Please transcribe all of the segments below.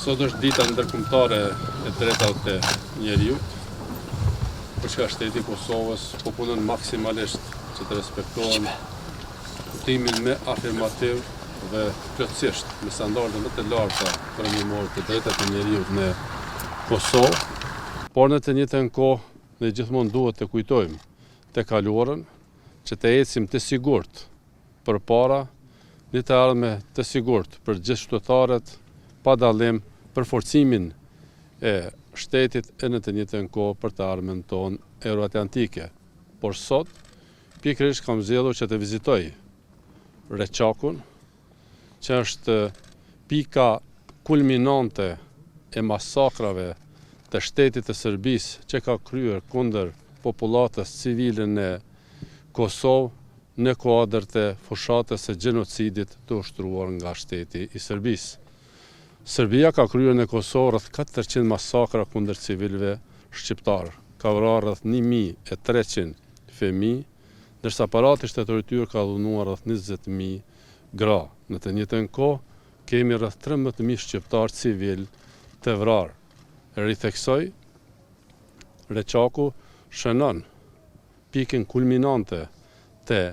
Sot është dita ndërkombëtare e drejtave të njerëzit, për çka shteti i Kosovës po punon maksimalisht që të respektohen kuptimin më afirmativ dhe plotësisht me standarde më të larta përndimore të drejtave të njerëzit në Kosovë, por në të njëjtën kohë ne gjithmonë duhet të kujtojmë të kaluarën që të ecim të sigurt përpara një të ardhme të sigurt për gjithë qytetarët pa dallim për forcimin e shtetit e në të njëjtën kohë për të ardhmen tonë euroatlantike. Por sot, pikërisht kam zgjedhur që të vizitoj Reçakun, që është pika kulminante e masakrave të shtetit të Serbisë që ka kryer kundër popullatës civile në Kosovë në kuadër të fushatës së gjenocidit të ushtruar nga shteti i Serbisë. Serbia ka kryer në Kosovë rreth 400 masakra kundër civilëve shqiptar, ka vrarë rreth 1300 fëmijë, ndërsa aparati shtetor i tyre ka dhunuar rreth 20.000 gra. Në të njëjtën kohë kemi rreth 13.000 shqiptar civil të vrarë. Ritheksoj, Reçaku shënon pikën kulminante të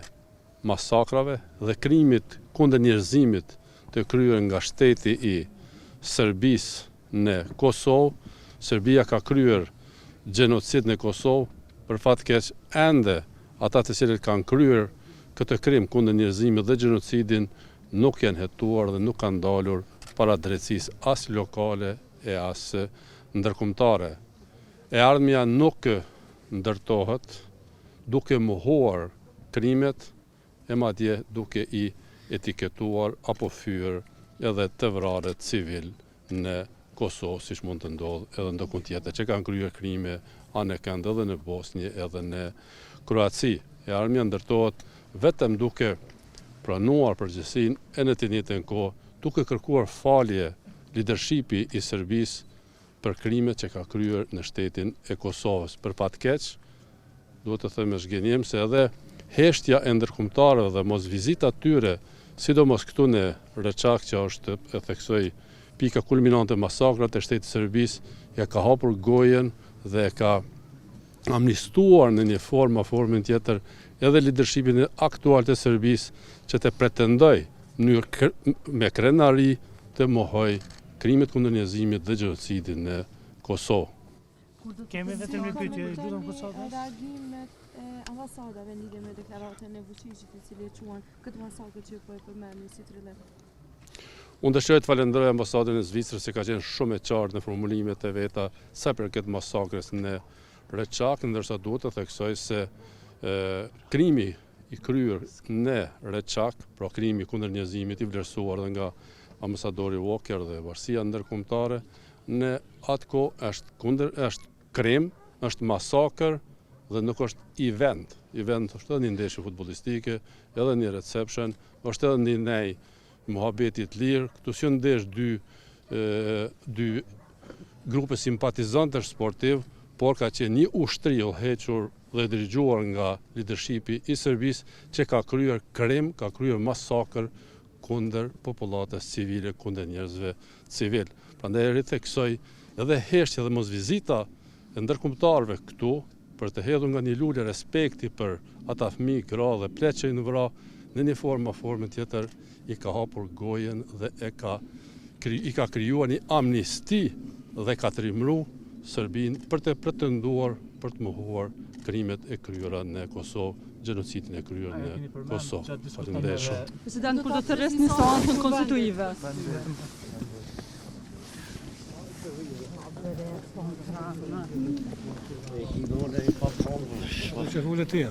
masakrave dhe krimit kundër njerëzimit të kryer nga shteti i Serbisë në Kosovë. Serbia ka kryer gjenocid në Kosovë, për fat keq ende ata të cilët kanë kryer këtë krim kundër njerëzimit dhe gjenocidin nuk janë hetuar dhe nuk kanë dalur para drejtësisë as lokale e as ndërkombëtare. E ardhmja nuk ndërtohet duke mohuar krimet e madje duke i etiketuar apo fyer edhe të vrarët civil në Kosovë, siç mund të ndodhë edhe ndonjë tjetër që kanë kryer krime anë kënd edhe në Bosnjë edhe në Kroaci. E ardhmja ndërtohet vetëm duke pranuar përgjegjësinë e në të njëjtën kohë duke kërkuar falje leadershipi i Serbisë për krimet që ka kryer në shtetin e Kosovës. Për fat keq, duhet të them me zgjenim se edhe heshtja e ndërkombëtarëve dhe mos vizita tyre, sidomos këtu në Reçak, që është, e theksoj, pika kulminante e masakrat e shtetit të Serbisë, ja ka hapur gojen dhe ka amnistuar në një formën tjetër edhe leadershipin aktual të Serbisë që të pretendoj me krenari të mohoj krimet kundër njerëzimit dhe gjenocidin në Kosovë. Kemi vetëm një pyetje, lutem Kosovës. Reagimet e ambasadave lidhje me deklaratën e Vučićit, i cili e quan këtë masakër që po e përmendni si trillet. Unë dëshiroj të falenderoj ambasadën e Zvicrës që ka qenë shumë e qartë në formulimet e veta sa për këtë masakrës në Reçak, ndërsa duhet të theksoj se krimi i kryer në Reçak, pra krimi kundër njerëzimit i vlerësuar dhe nga ambasadori Walker dhe Bashkia Ndërkombëtare, në atë kohë është krim, është masakër dhe nuk është event. Event është edhe një ndeshje futbollistike, edhe një reception, është edhe një nej muhabetit lirë. Këtu si ndesh dy grupe simpatizantësh sportiv, por ka qenë një ushtri udhëhequr dhe dirigjuar nga leadershipi i Serbisë që ka kryer krim, ka kryer masakër kundër popullatës civile, kundër njerëzve civil. Prandaj ritheksoj edhe heshtja dhe mos vizita e ndërkombëtarëve këtu për të hedhur nga një lule respekti për ata fëmijë, gra dhe pleq që i vra në një formë tjetër i ka hapur gojen dhe i ka krijuar një amnisti dhe ka trimëruar Serbinë për të pretenduar për të mohuar krimet e kryera në Kosovë, gjenocidin e kryer në Kosovë. Faleminderit shumë. President, kur do të rresni seancën konstituive? Që hullet tia.